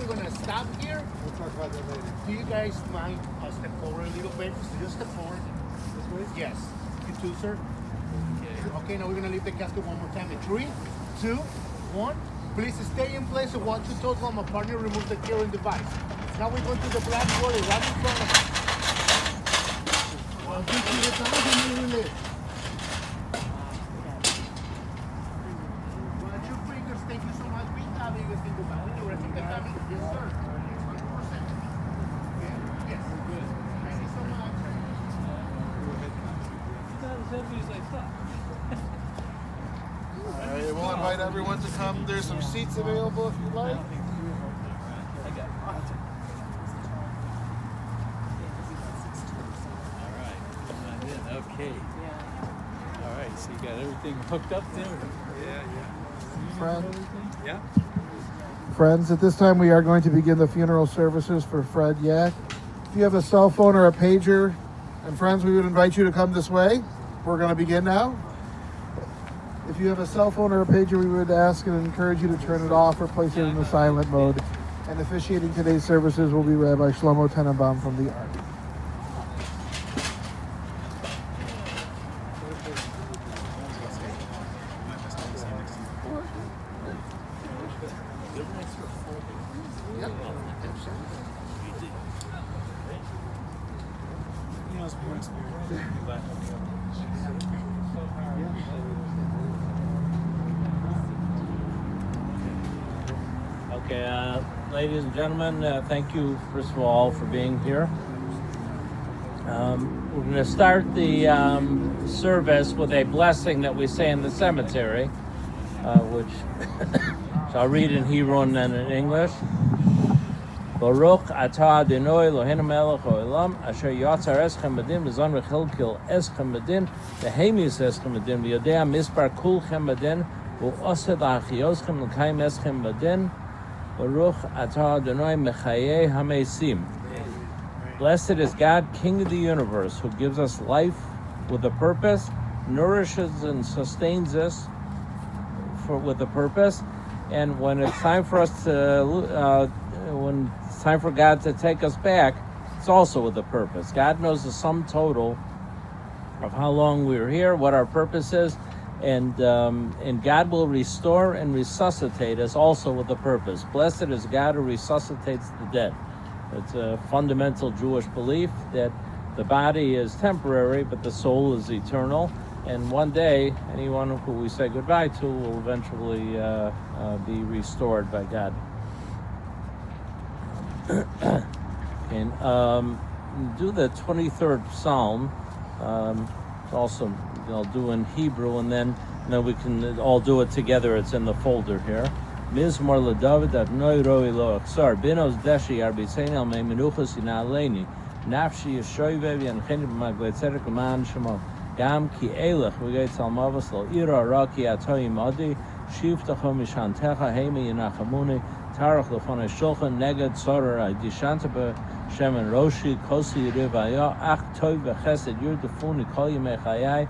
we're gonna stop here. We'll talk about that later. Do you guys mind step forward a little bit? Just step forward. This way? Yes. You too, sir. Okay, now we're gonna leave the casket one more time. In 3, 2, 1. Please stay in place and watch your toes while my partner removes the carrying device. Now we're going to the black water right in front of us. Watch your fingers. Thank you so much. We have you guys can go back with the rest of the family. Yes, sir. 100%. Okay? Yes. Good. Thank you so much. All right, we'll invite everyone to come. There's some seats available if you'd like. Okay. All right, so you got everything hooked up there? Friends, at this time we are going to begin the funeral services for Fred Yach. If you have a cell phone or a pager, and friends, we would invite you to come this way. We're going to begin now. If you have a cell phone or a pager, we would ask and encourage you to turn it off or place it in the silent mode. And officiating today's services will be Rabbi Shlomo Tenenbaum from the Ark. Okay, ladies and gentlemen, thank you, first of all, for being here. We're going to start the service with a blessing that we say in the cemetery, which so I'll read in Hebrew and then in English. Baruch atah Adonai Eloheinu melech haolam asher yatzar eschem medin v'zon v'chilkil eschem medin v'hemis eschem medin v'yodea mispar kulchem medin v'osed achiyoschem l'kayim eschem medin Baruch atah Adonai mechayei hamesim. Blessed is God, King of the universe, who gives us life with a purpose, nourishes and sustains us with a purpose, and when it's time for us to when it's time for God to take us back, it's also with a purpose. God knows the sum total of how long we're here, what our purpose is, and God will restore and resuscitate us also with a purpose. Blessed is God who resuscitates the dead. It's a fundamental Jewish belief that the body is temporary, but the soul is eternal. And one day, anyone who we say goodbye to will eventually be restored by God. And do the 23rd Psalm. It's also I'll do in Hebrew, and then we can all do it together. It's in the folder here. Mizmor LeDavid Adonai Roi Lo Aksar Binos Deshi Arbitzein Al Mei Menuchas Yinaleni Nafshi Yeshoivev Yancheni B'Maglei Tzedek L'Man Shemo Gam Ki Elech V'Gei Tzalmavos Lo Ira Raki Atoyim Adi Shivtacho Mishantecha Heimi Yinachamuni Tarach L'Fonei Shulchan Neged Tzorah Dishanta B'Shem En Roshi Kosi Yirivaya Ach Toiv V'Chesed Yurdefuni Kol Yimei Chayai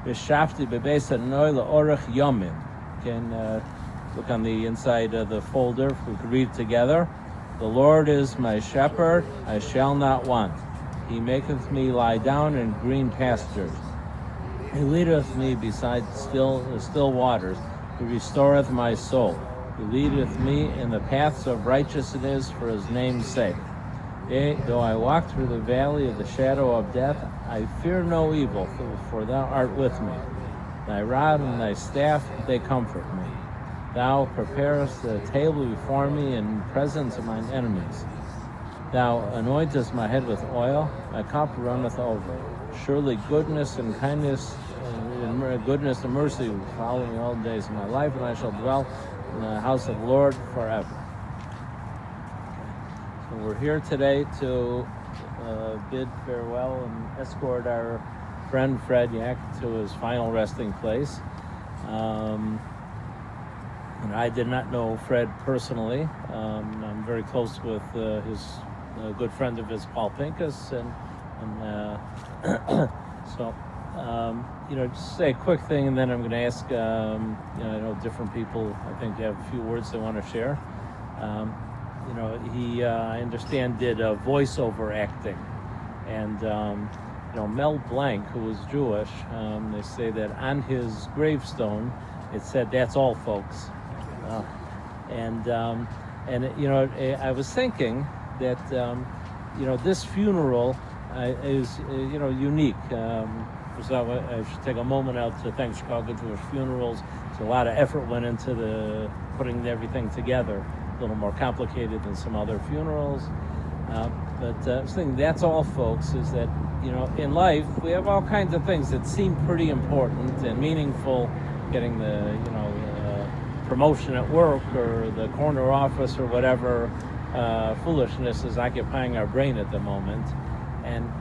V'Shafti B'Beis Adonai L'Orech Yomim. Can look on the inside of the folder, if we could read it together. The Lord is my shepherd, I shall not want. He maketh me lie down in green pastures. He leadeth me beside still waters. He restoreth my soul. He leadeth me in the paths of righteousness for his name's sake. Yea, though I walk through the valley of the shadow of death, I fear no evil, for thou art with me. Thy rod and thy staff, they comfort me. Thou preparest a table before me in presence of mine enemies. Thou anointest my head with oil, my cup runneth over. Surely goodness and kindness, goodness and mercy will follow me all the days of my life, and I shall dwell in the house of the Lord forever. So we're here today to bid farewell and escort our friend Fred Yach to his final resting place. And I did not know Fred personally. I'm very close with his good friend of his, Paul Pincus, and so just say a quick thing, and then I'm going to ask. I know different people. I think have a few words they want to share. he I understand did voiceover acting, and Mel Blanc, who was Jewish, they say that on his gravestone it said, "That's all, folks." I was thinking that this funeral is unique. So I should take a moment out to thank Chicago Jewish Funerals. So a lot of effort went into the putting everything together. A little more complicated than some other funerals. But I was thinking, that's all, folks, is that, in life, we have all kinds of things that seem pretty important and meaningful, getting the, promotion at work or the corner office or whatever foolishness is occupying our brain at the moment. And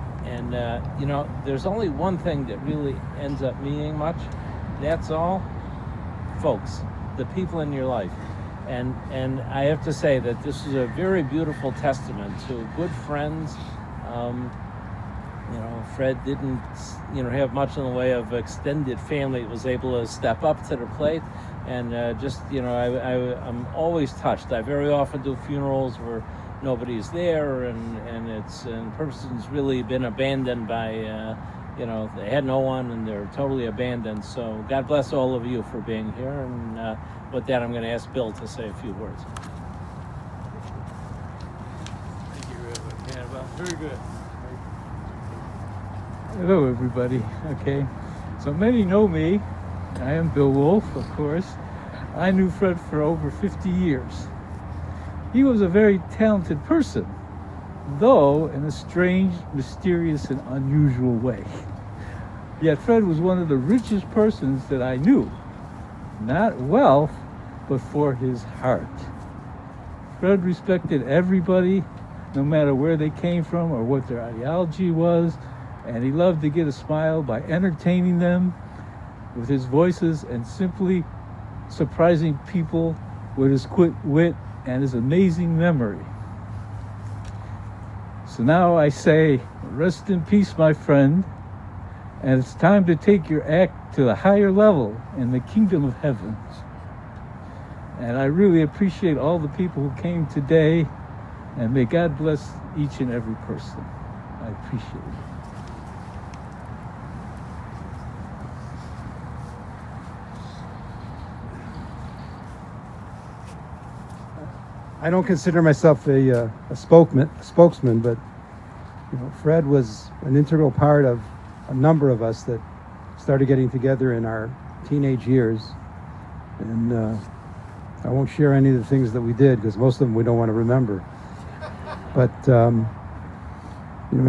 there's only one thing that really ends up meaning much. That's all, folks, the people in your life. And I have to say that this is a very beautiful testament to good friends. Fred didn't, have much in the way of extended family. He was able to step up to the plate, and I'm always touched. I very often do funerals where nobody's there, and person's really been abandoned by, they had no one, and they're totally abandoned. So God bless all of you for being here, and with that, I'm going to ask Bill to say a few words. Thank you, Rabbi Tenenbaum. Very good. Hello, everybody. Okay, so many know me. I am Bill Wolf, of course. I knew Fred for over 50 years. He was a very talented person, though in a strange, mysterious, and unusual way. Yet Fred was one of the richest persons that I knew. Not wealth, but for his heart. Fred respected everybody, no matter where they came from or what their ideology was, and he loved to get a smile by entertaining them with his voices and simply surprising people with his quick wit and his amazing memory. So now I say, rest in peace, my friend, and it's time to take your act to a higher level in the kingdom of heavens. And I really appreciate all the people who came today, and may God bless each and every person. I appreciate it. I don't consider myself a spokesman, but Fred was an integral part of a number of us that started getting together in our teenage years. And I won't share any of the things that we did because most of them we don't want to remember. But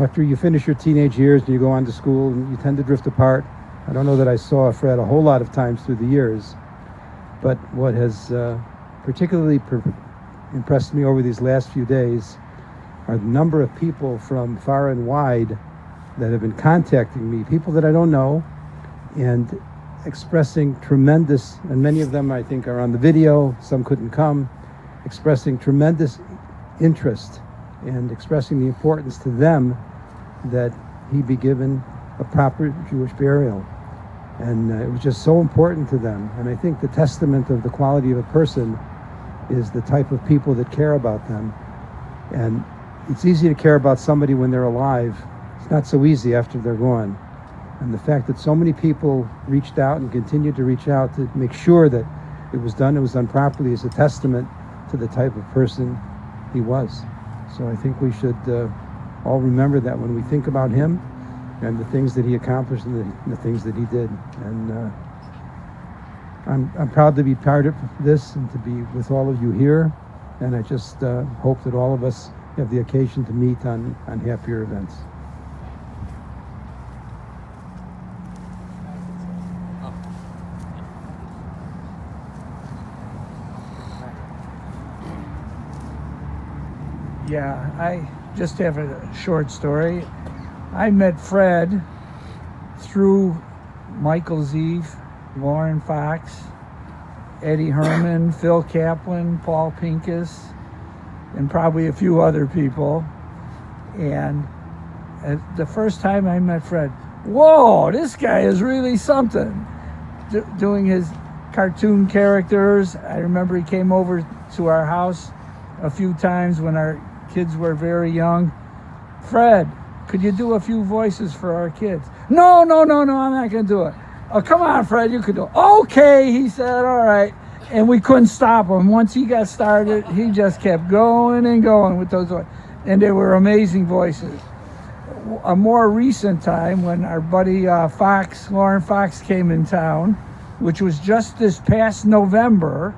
after you finish your teenage years and you go on to school, and you tend to drift apart. I don't know that I saw Fred a whole lot of times through the years, but what has particularly impressed me over these last few days are the number of people from far and wide that have been contacting me, people that I don't know, and expressing tremendous, and many of them I think are on the video, some couldn't come, expressing tremendous interest and expressing the importance to them that he be given a proper Jewish burial. And it was just so important to them. And I think the testament of the quality of a person is the type of people that care about them. And it's easy to care about somebody when they're alive. It's not so easy after they're gone. And the fact that so many people reached out and continued to reach out to make sure that it was done properly is a testament to the type of person he was. So I think we should all remember that when we think about him and the things that he accomplished and the things that he did. And I'm proud to be part of this and to be with all of you here, and I just hope that all of us have the occasion to meet on happier events. Yeah, I just have a short story. I met Fred through Michael Zeev, Lauren Fox, Eddie Herman, Phil Kaplan, Paul Pincus, and probably a few other people. And the first time I met Fred, whoa, this guy is really something. Doing his cartoon characters. I remember he came over to our house a few times when our kids were very young. Fred, could you do a few voices for our kids? No, I'm not going to do it. Oh, come on, Fred, you could do it. Okay, he said, all right. And we couldn't stop him. Once he got started, he just kept going and going with those voices. And they were amazing voices. A more recent time when our buddy Lauren Fox came in town, which was just this past November.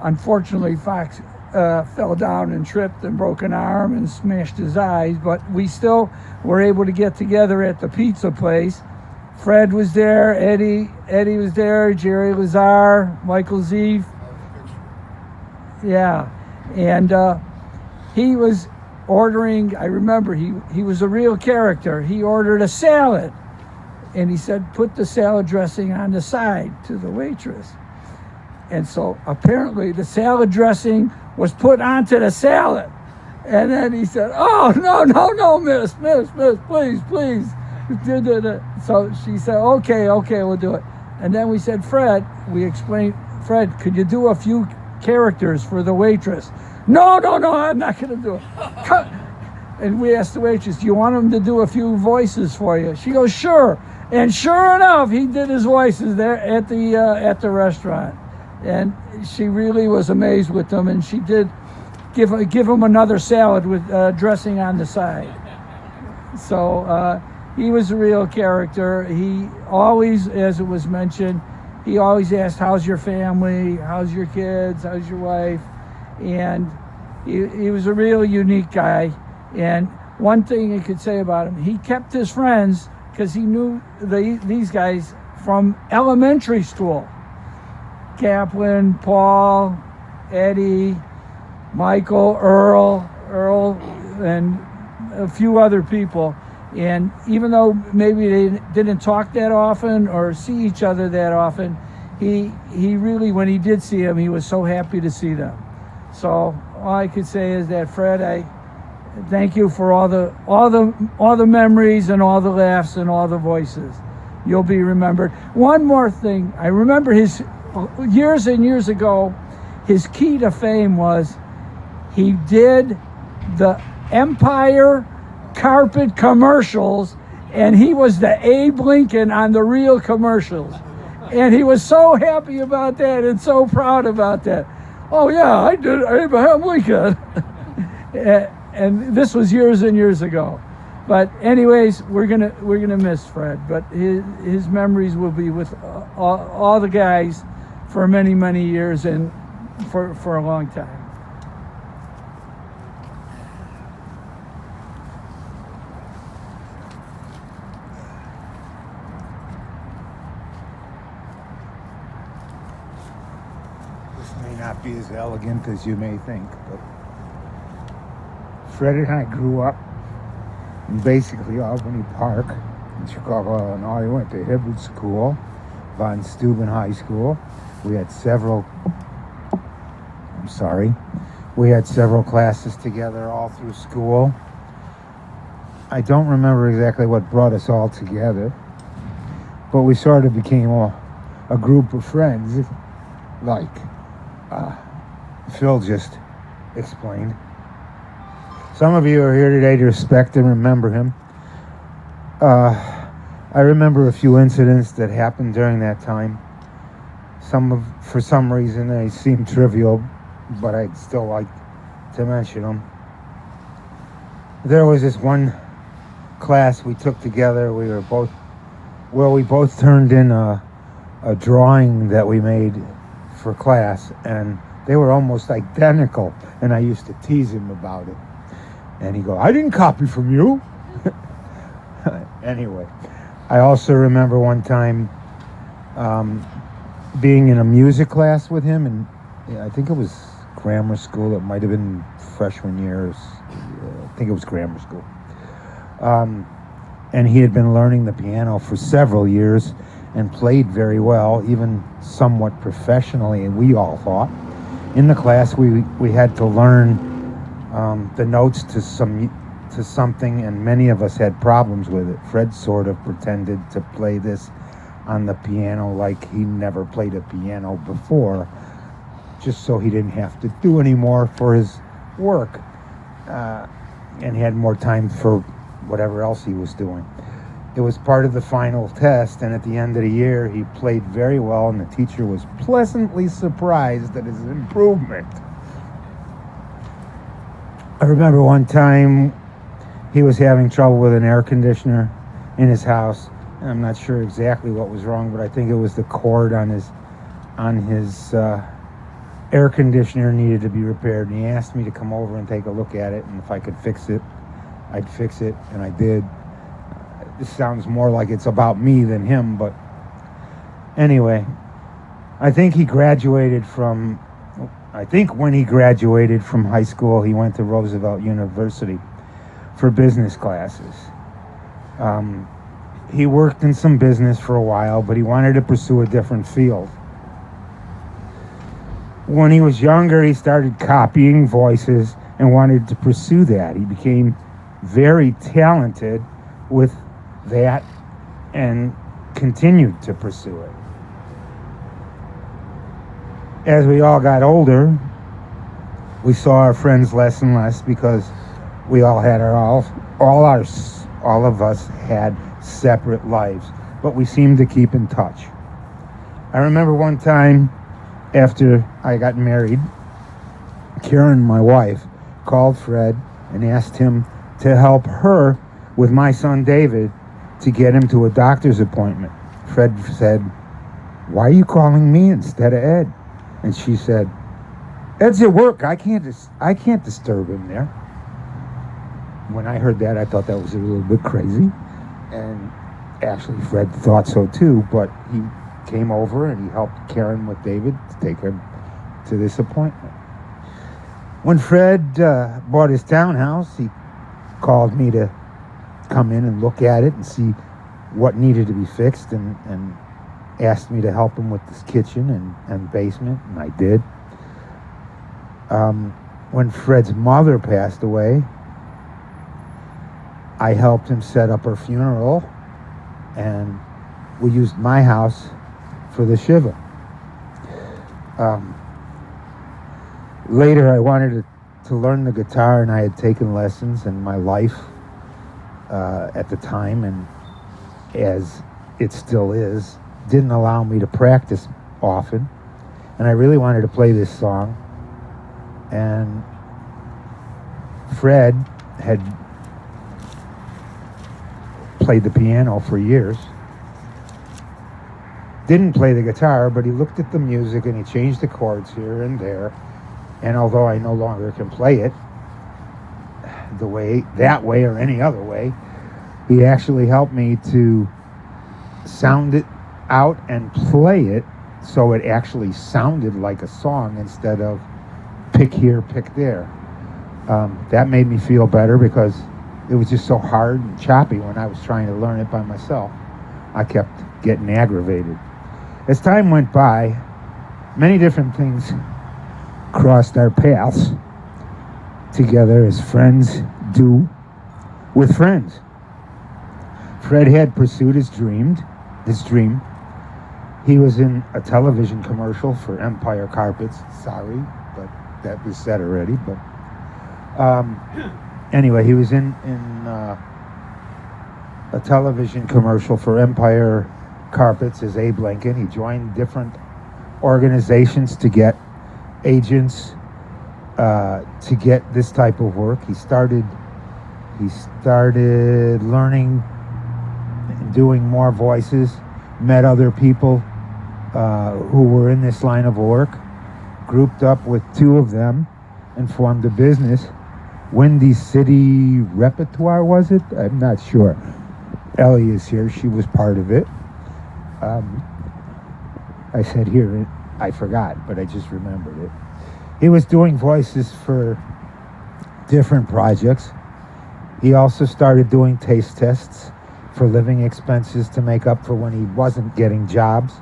Unfortunately, Fox fell down and tripped and broke an arm and smashed his eyes, but we still were able to get together at the pizza place. Fred was there, Eddie was there, Jerry Lazar, Michael Zeef. Yeah, and he was ordering, I remember he was a real character. He ordered a salad, and he said, put the salad dressing on the side to the waitress. And so apparently the salad dressing was put onto the salad. And then he said, oh, no, miss, please. So she said, okay, we'll do it. And then we said, we explained, Fred, could you do a few characters for the waitress? No, I'm not going to do it. And we asked the waitress, do you want him to do a few voices for you? She goes, sure. And sure enough, he did his voices there at the restaurant. And she really was amazed with them, and she did give him another salad with dressing on the side. So he was a real character. He always, as it was mentioned, he always asked, how's your family? How's your kids? How's your wife? And he was a real unique guy. And one thing you could say about him, he kept his friends because he knew these guys from elementary school. Kaplan, Paul, Eddie, Michael, Earl, and a few other people. And even though maybe they didn't talk that often or see each other that often, he really, when he did see them, he was so happy to see them. So all I could say is that, Fred, I thank you for all the memories and all the laughs and all the voices. You'll be remembered. One more thing, I remember his years and years ago, his key to fame was he did the Empire carpet commercials, and he was the Abe Lincoln on the real commercials. And he was so happy about that and so proud about that. Oh yeah, I did Abraham Lincoln. And this was years and years ago. But anyways, we're gonna miss Fred, but his memories will be with all the guys for many, many years and for a long time. This may not be as elegant as you may think, but Fred and I grew up in basically Albany Park in Chicago, Illinois. We went to Hibbert School, Von Steuben High School. We had several classes together all through school. I don't remember exactly what brought us all together, but we sort of became a group of friends, like Phil just explained. Some of you are here today to respect and remember him. I remember a few incidents that happened during that time. For some reason, they seem trivial, but I'd still like to mention them. There was this one class we took together. We both turned in a drawing that we made for class, and they were almost identical, and I used to tease him about it. And he'd go, I didn't copy from you. Anyway, I also remember one time being in a music class with him, and I think it was grammar school. It might have been freshman years. I think it was grammar school. And he had been learning the piano for several years and played very well, even somewhat professionally, and we all thought. In the class, we had to learn the notes to something, and many of us had problems with it. Fred sort of pretended to play this on the piano like he never played a piano before, just so he didn't have to do any more for his work, and had more time for whatever else he was doing. It was part of the final test, and at the end of the year, he played very well, and the teacher was pleasantly surprised at his improvement. I remember one time he was having trouble with an air conditioner in his house. I'm not sure exactly what was wrong, but I think it was the cord on his air conditioner needed to be repaired, and he asked me to come over and take a look at it, and if I could fix it, I'd fix it, and I did. This sounds more like it's about me than him, but anyway, I think when he graduated from high school, he went to Roosevelt University for business classes. He worked in some business for a while, but he wanted to pursue a different field. When he was younger, he started copying voices and wanted to pursue that. He became very talented with that and continued to pursue it. As we all got older, we saw our friends less and less because we all had all of us had separate lives, but we seemed to keep in touch. I remember one time after I got married, Karen, my wife, called Fred and asked him to help her with my son David to get him to a doctor's appointment. Fred said, "Why are you calling me instead of Ed?" And she said, "Ed's at work. I can't disturb him there." When I heard that, I thought that was a little bit crazy. And actually, Fred thought so too, but he came over and he helped Karen with David to take him to this appointment. When Fred bought his townhouse, he called me to come in and look at it and see what needed to be fixed, and asked me to help him with this kitchen and basement, and I did. When Fred's mother passed away, I helped him set up her funeral, and we used my house for the Shiva. Later, I wanted to learn the guitar, and I had taken lessons, and my life at the time, and as it still is, didn't allow me to practice often, and I really wanted to play this song. And Fred had played the piano for years, didn't play the guitar, but he looked at the music and he changed the chords here and there, and although I no longer can play it that way or any other way, he actually helped me to sound it out and play it so it actually sounded like a song instead of pick here, pick there. That made me feel better because it was just so hard and choppy when I was trying to learn it by myself. I kept getting aggravated. As time went by, many different things crossed our paths together as friends do with friends. Fred had pursued his dream. He was in a television commercial for Empire Carpets. Sorry, but that was said already. But anyway, he was in a television commercial for Empire Carpets as Abe Lincoln. He joined different organizations to get agents to get this type of work. He started learning and doing more voices, met other people who were in this line of work, grouped up with two of them and formed a business. Windy City Repertoire, was it? I'm not sure. Ellie is here. She was part of it. I said here, I forgot, but I just remembered it. He was doing voices for different projects. He also started doing taste tests for living expenses to make up for when he wasn't getting jobs.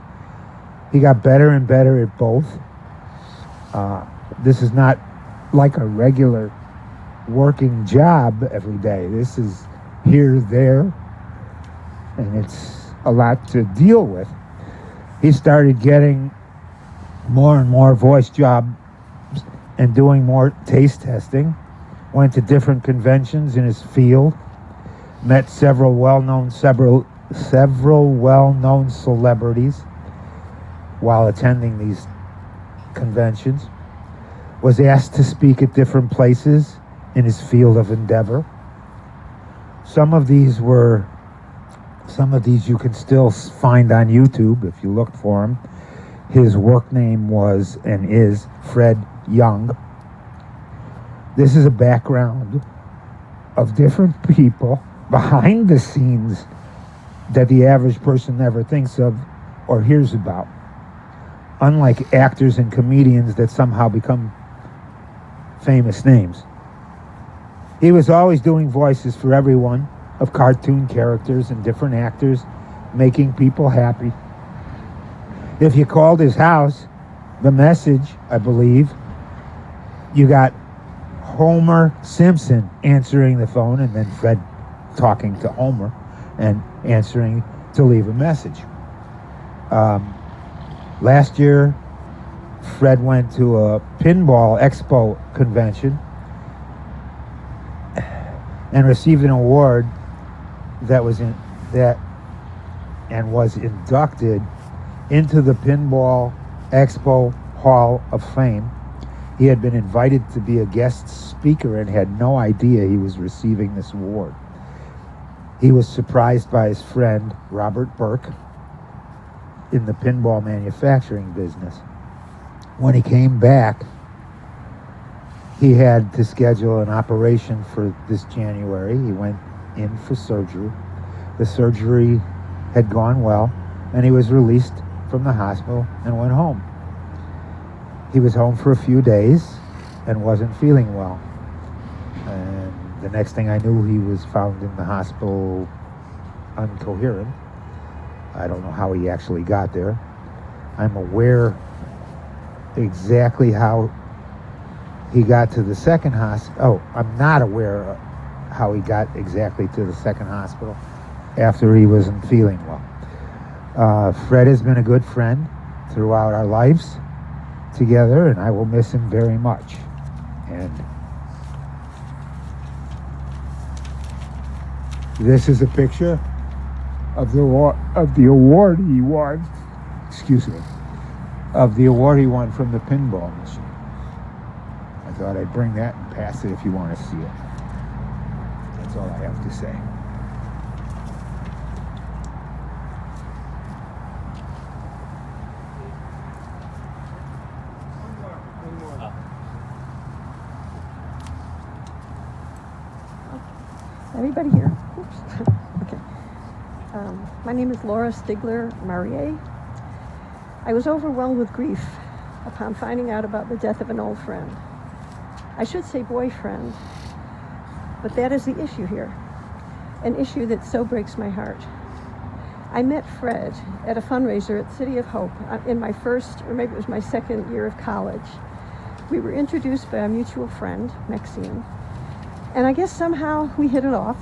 He got better and better at both. This is not like a regular working job every day. This is here, there, and it's a lot to deal with. He started getting more and more voice jobs and doing more taste testing. Went to different conventions in his field. Met several well-known celebrities while attending these conventions. Was asked to speak at different places in his field of endeavor. Some of these you can still find on YouTube if you look for him. His work name was and is Fred Young. This is a background of different people behind the scenes that the average person never thinks of or hears about. Unlike actors and comedians that somehow become famous names. He was always doing voices for everyone, of cartoon characters and different actors, making people happy. If you called his house, the message, I believe, you got Homer Simpson answering the phone and then Fred talking to Homer and answering to leave a message. Last year, Fred went to a pinball expo convention and received an award that was inducted into the Pinball Expo Hall of Fame. He had been invited to be a guest speaker and had no idea he was receiving this award. He was surprised by his friend, Robert Burke, in the pinball manufacturing business. When he came back, he had to schedule an operation for this January. He went in for surgery. The surgery had gone well, and he was released from the hospital and went home. He was home for a few days and wasn't feeling well. And the next thing I knew, he was found in the hospital incoherent. I don't know how he actually got there. I'm aware exactly how he got to the second hospital. Oh, I'm not aware of how he got exactly to the second hospital after he wasn't feeling well. Fred has been a good friend throughout our lives together, and I will miss him very much. And this is a picture of the award he won. Excuse me. Of the award he won from the pinball machine. I thought I'd bring that and pass it if you want to see it. That's all I have to say. Everybody here? Oops. Okay. My name is Laura Stigler-Marier. I was overwhelmed with grief upon finding out about the death of an old friend. I should say boyfriend, but that is the issue here, an issue that so breaks my heart. I met Fred at a fundraiser at City of Hope in my first, or maybe it was my second year of college. We were introduced by a mutual friend, Maxine, and I guess somehow we hit it off.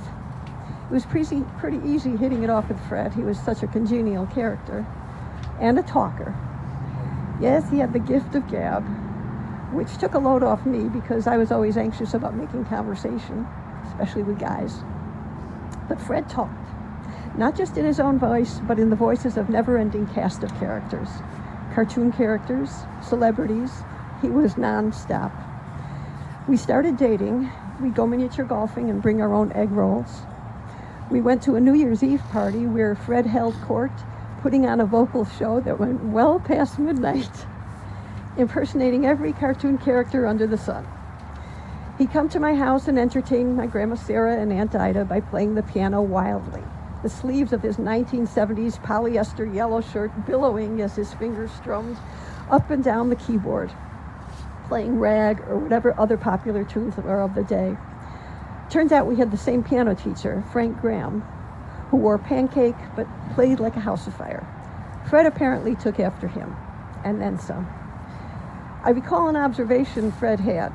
It was pretty easy hitting it off with Fred. He was such a congenial character and a talker. Yes, he had the gift of gab, which took a load off me because I was always anxious about making conversation, especially with guys. But Fred talked, not just in his own voice, but in the voices of never-ending cast of characters. Cartoon characters, celebrities. He was non-stop. We started dating. We'd go miniature golfing and bring our own egg rolls. We went to a New Year's Eve party where Fred held court, putting on a vocal show that went well past midnight, impersonating every cartoon character under the sun. He'd come to my house and entertain my Grandma Sarah and Aunt Ida by playing the piano wildly, the sleeves of his 1970s polyester yellow shirt billowing as his fingers strummed up and down the keyboard, playing rag or whatever other popular tunes were of the day. Turns out we had the same piano teacher, Frank Graham, who wore pancake but played like a house of fire. Fred apparently took after him, and then some. I recall an observation Fred had,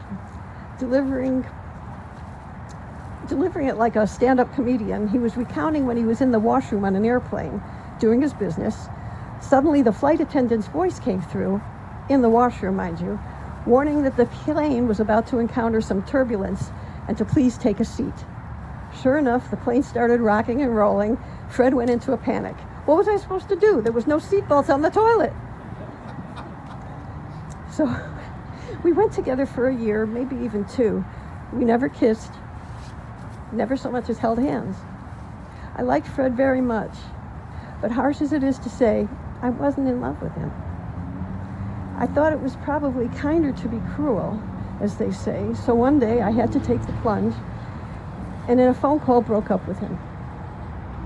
delivering it like a stand-up comedian. He was recounting when he was in the washroom on an airplane doing his business. Suddenly the flight attendant's voice came through, in the washroom, mind you, warning that the plane was about to encounter some turbulence and to please take a seat. Sure enough, the plane started rocking and rolling. Fred went into a panic. What was I supposed to do? There was no seatbelts on the toilet. So we went together for a year, maybe even 2. We never kissed, never so much as held hands. I liked Fred very much, but harsh as it is to say, I wasn't in love with him. I thought it was probably kinder to be cruel, as they say, so one day I had to take the plunge, and in a phone call broke up with him.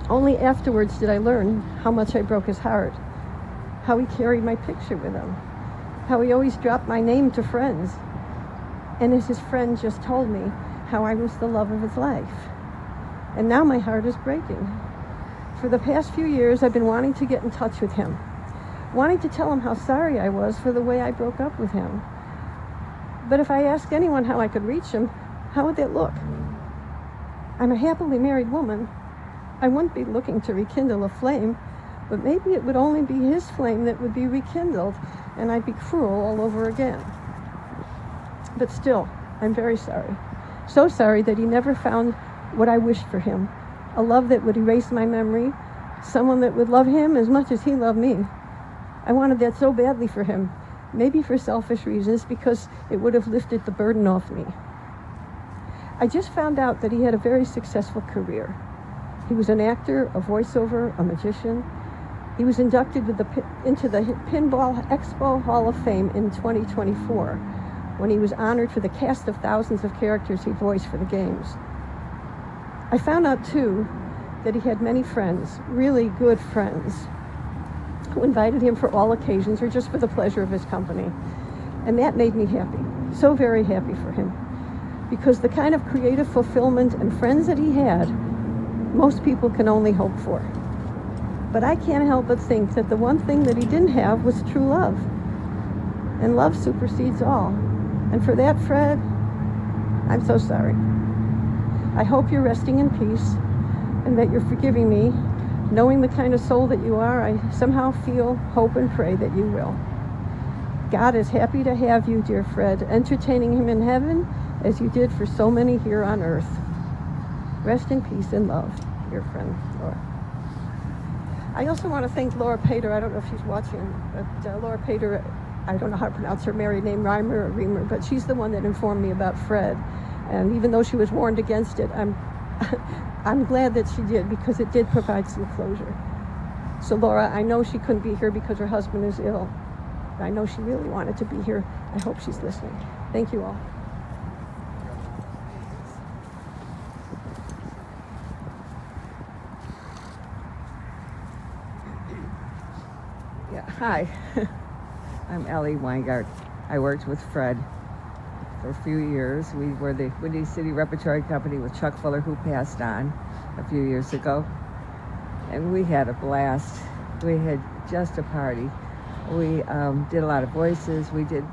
Only afterwards did I learn how much I broke his heart, how he carried my picture with him, how he always dropped my name to friends, and as his friend just told me, how I was the love of his life. And now my heart is breaking. For the past few years, I've been wanting to get in touch with him, wanting to tell him how sorry I was for the way I broke up with him. But if I asked anyone how I could reach him, how would that look? I'm a happily married woman. I wouldn't be looking to rekindle a flame, but maybe it would only be his flame that would be rekindled, and I'd be cruel all over again. But still, I'm very sorry. So sorry that he never found what I wished for him, a love that would erase my memory, someone that would love him as much as he loved me. I wanted that so badly for him, maybe for selfish reasons, because it would have lifted the burden off me. I just found out that he had a very successful career. He was an actor, a voiceover, a magician. He was inducted into the Pinball Expo Hall of Fame in 2024, when he was honored for the cast of thousands of characters he voiced for the games. I found out, too, that he had many friends, really good friends, who invited him for all occasions or just for the pleasure of his company. And that made me happy, so very happy for him, because the kind of creative fulfillment and friends that he had, most people can only hope for. But I can't help but think that the one thing that he didn't have was true love. And love supersedes all. And for that, Fred, I'm so sorry. I hope you're resting in peace and that you're forgiving me. Knowing the kind of soul that you are, I somehow feel, hope, and pray that you will. God is happy to have you, dear Fred, entertaining him in heaven as you did for so many here on earth. Rest in peace and love, your friend, Laura. I also want to thank Laura Pater. I don't know if she's watching, but Laura Pater, I don't know how to pronounce her married name, Reimer or Reamer, but she's the one that informed me about Fred. And even though she was warned against it, I'm glad that she did, because it did provide some closure. So Laura, I know she couldn't be here because her husband is ill. I know she really wanted to be here. I hope she's listening. Thank you all. Yeah, hi. I'm Ellie Weingart. I worked with Fred for a few years. We were the Windy City Repertory Company with Chuck Fuller, who passed on a few years ago. And we had a blast. We had just a party. We did a lot of voices. We did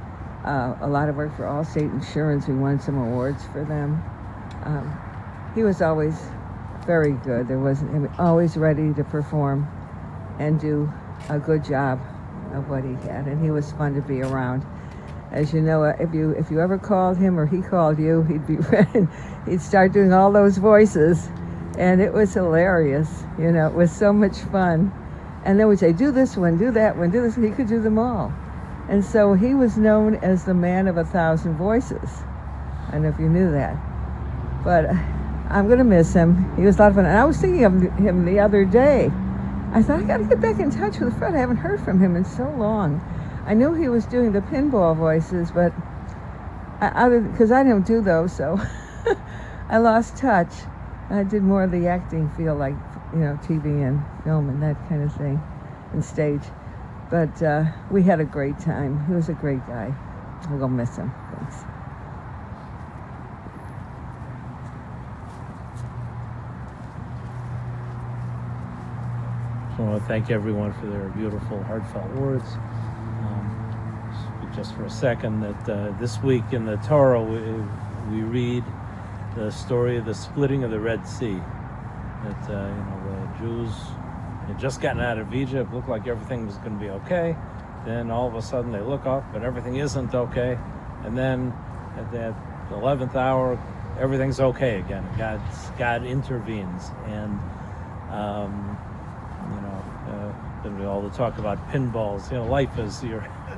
a lot of work for Allstate Insurance. We won some awards for them. He was always very good. He was always ready to perform and do a good job of what he had, and he was fun to be around. As you know, if you ever called him or he called you, he'd be ready. He'd start doing all those voices, and it was hilarious. You know, it was so much fun. And then we'd say, do this one, do that one, do this. He could do them all. And so he was known as the man of 1,000 voices. I don't know if you knew that. But I'm going to miss him. He was a lot of fun. And I was thinking of him the other day. I thought, I got to get back in touch with Fred. I haven't heard from him in so long. I knew he was doing the pinball voices, but because I don't do those, so I lost touch. I did more of the acting field, like, you know, TV and film and that kind of thing, and stage. But we had a great time. He was a great guy. I'm going to miss him. Thanks. I want to thank everyone for their beautiful, heartfelt words. Just for a second, that this week in the Torah we read the story of the splitting of the Red Sea. That the Jews had just gotten out of Egypt, looked like everything was going to be okay. then all of a sudden they look up and everything isn't okay, and then at that 11th hour, everything's okay again. God intervenes, and then we all talk about pinballs. Life is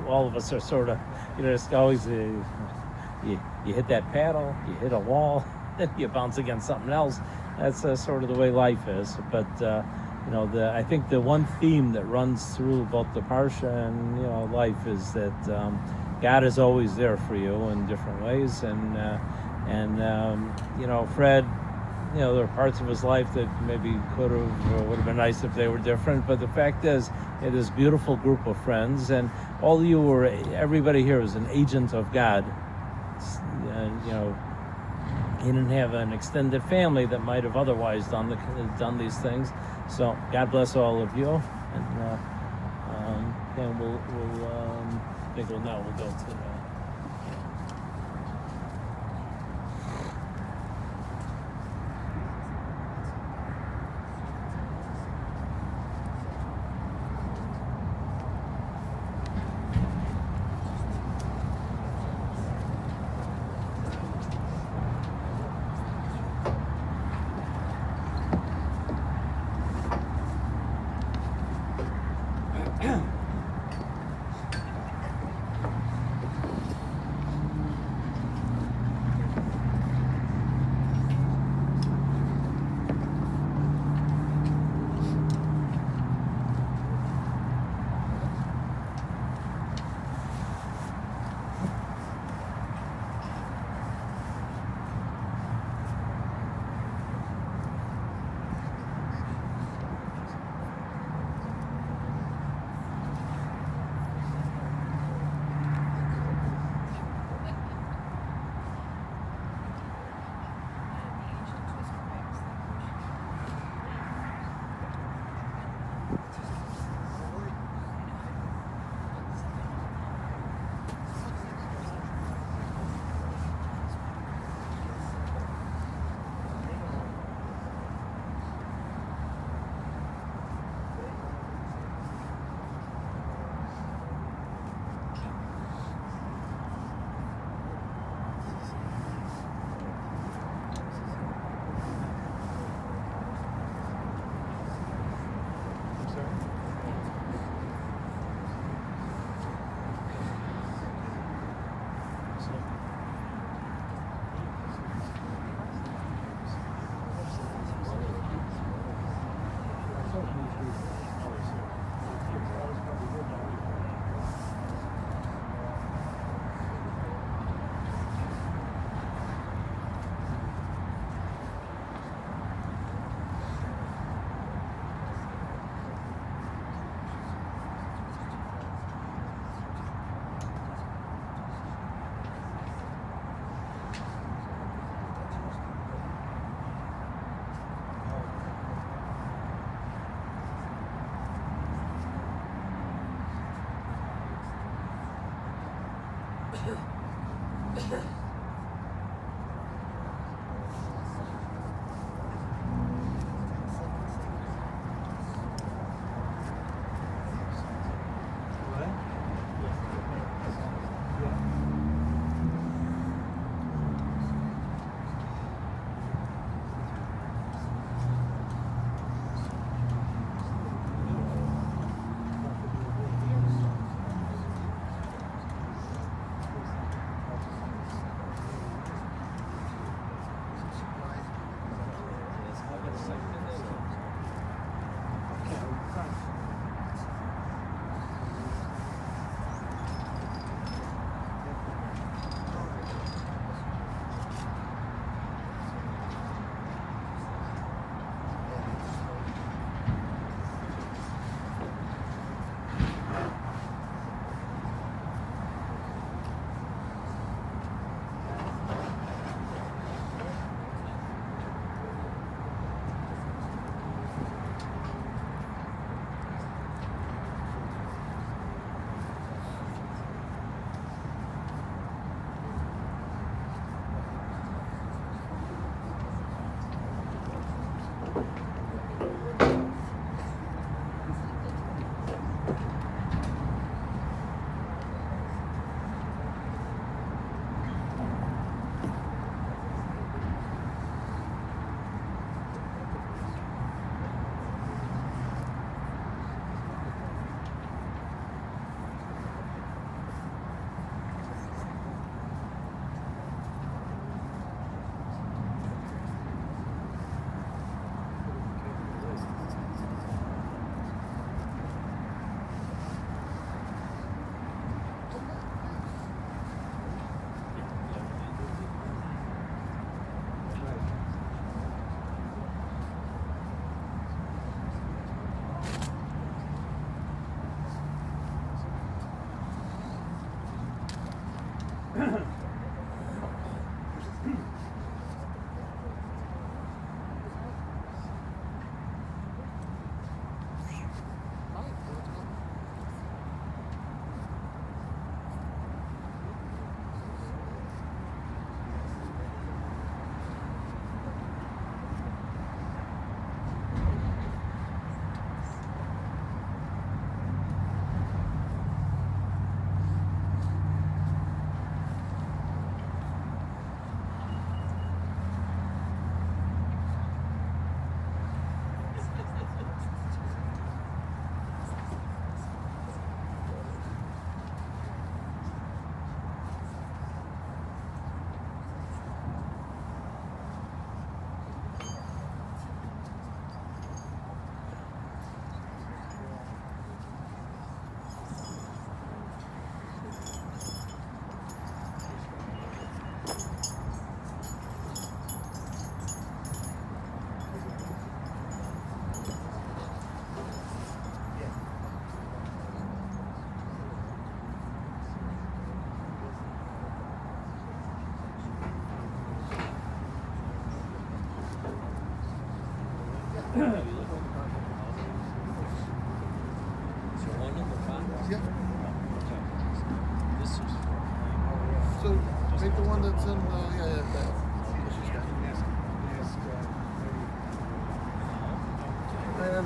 all of us are sort of, it's always you hit that paddle, you hit a wall, then you bounce against something else. That's sort of the way life is. But I think the one theme that runs through both the parsha and life is that God is always there for you in different ways, and Fred, there are parts of his life that maybe would have been nice if they were different. But the fact is, this beautiful group of friends, and all of you everybody here is an agent of God. He didn't have an extended family that might have otherwise done these things. So God bless all of you, and we'll go to the.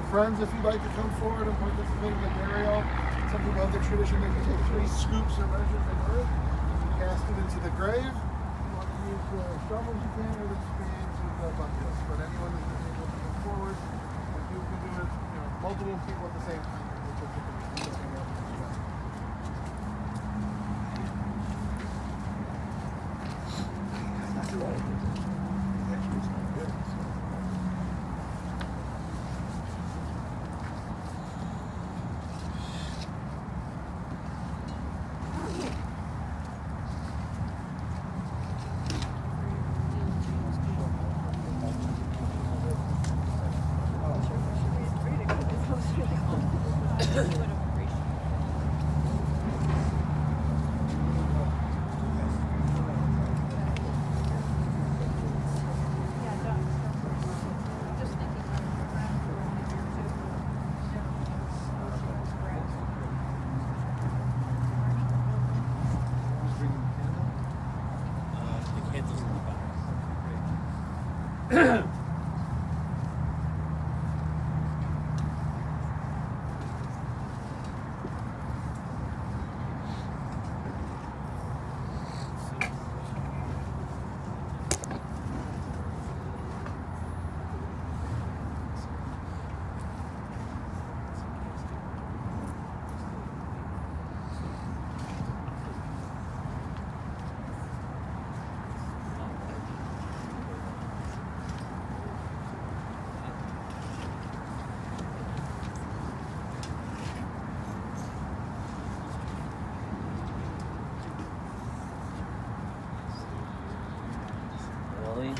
friends, if you'd like to come forward and participate in the burial, some people have the tradition that you take 3 scoops or measures of earth and you cast it into the grave. You want to use shovels you can, or the spades with the buckets. But anyone who's able to come forward, and you can do it, multiple people at the same time. Really?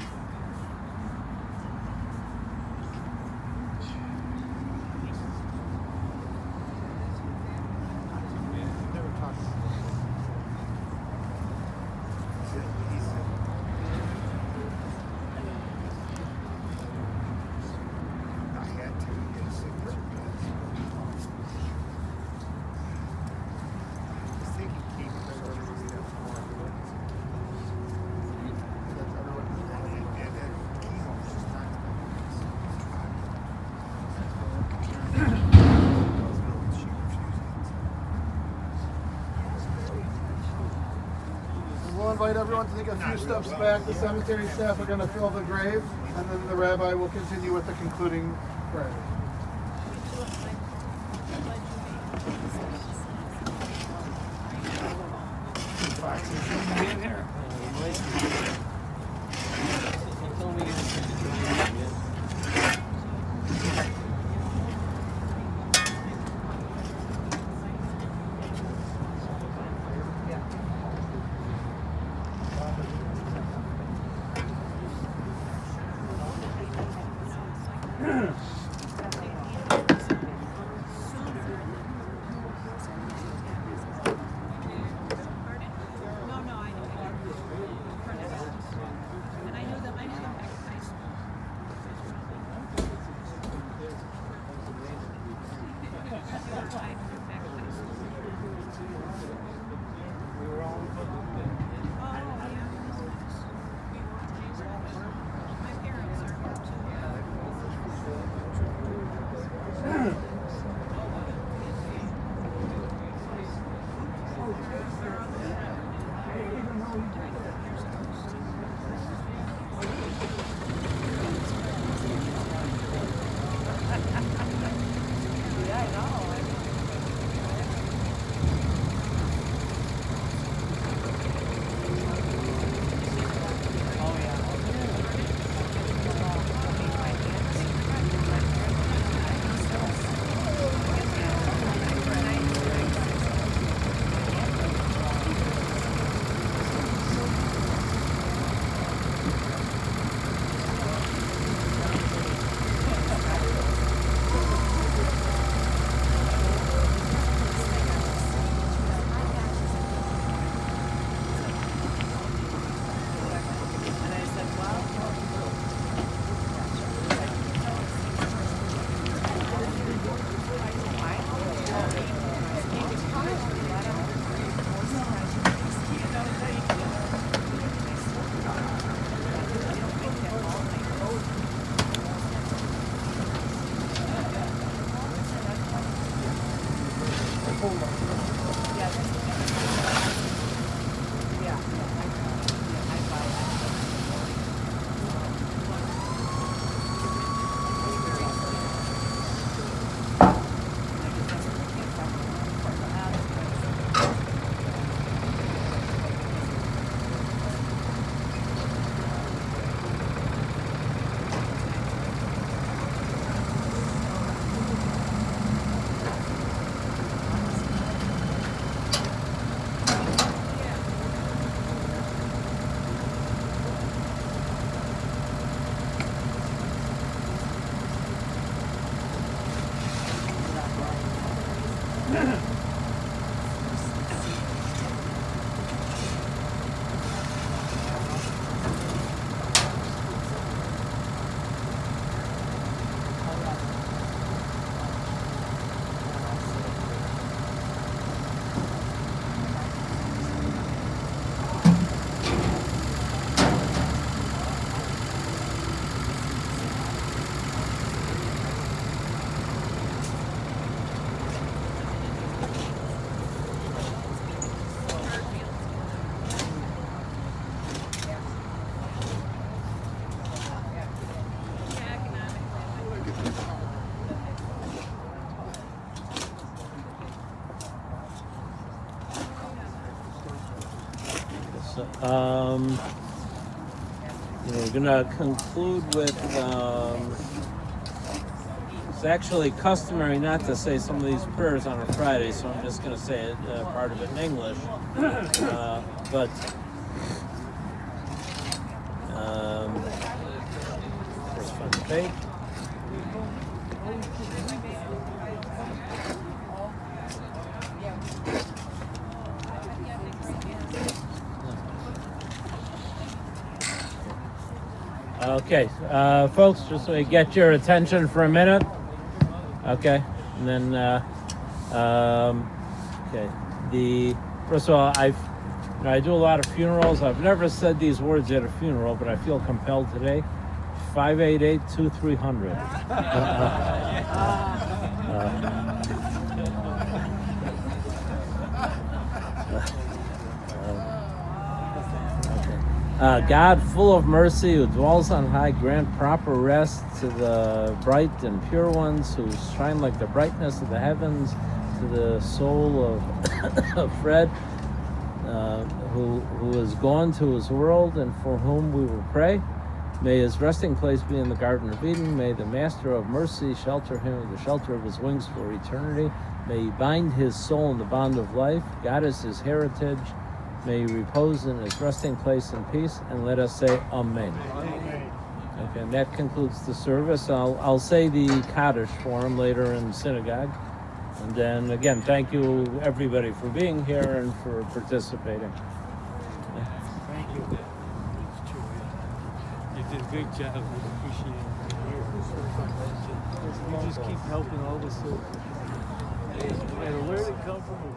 We'll invite everyone to take a few steps back. The cemetery staff are going to fill the grave, and then the rabbi will continue with the concluding prayer. folder. We're going to conclude with, it's actually customary not to say some of these prayers on a Friday, so I'm just going to say it, part of it in English. But first one, faith. Okay, folks, just so we get your attention for a minute. Okay, and then, okay, first of all, I do a lot of funerals. I've never said these words at a funeral, but I feel compelled today. 588-2300. God, full of mercy, who dwells on high, grant proper rest to the bright and pure ones who shine like the brightness of the heavens, to the soul of Fred, who is gone to his world and for whom we will pray. May his resting place be in the Garden of Eden. May the Master of Mercy shelter him with the shelter of his wings for eternity. May he bind his soul in the bond of life. God is his heritage. May he repose in his resting place in peace, and let us say Amen. Amen. Okay, and that concludes the service. I'll say the Kaddish for him later in synagogue. And then again, thank you everybody for being here and for participating. Thank you. You did a great job. We appreciate it. You just keep helping all of us. And where did it come from?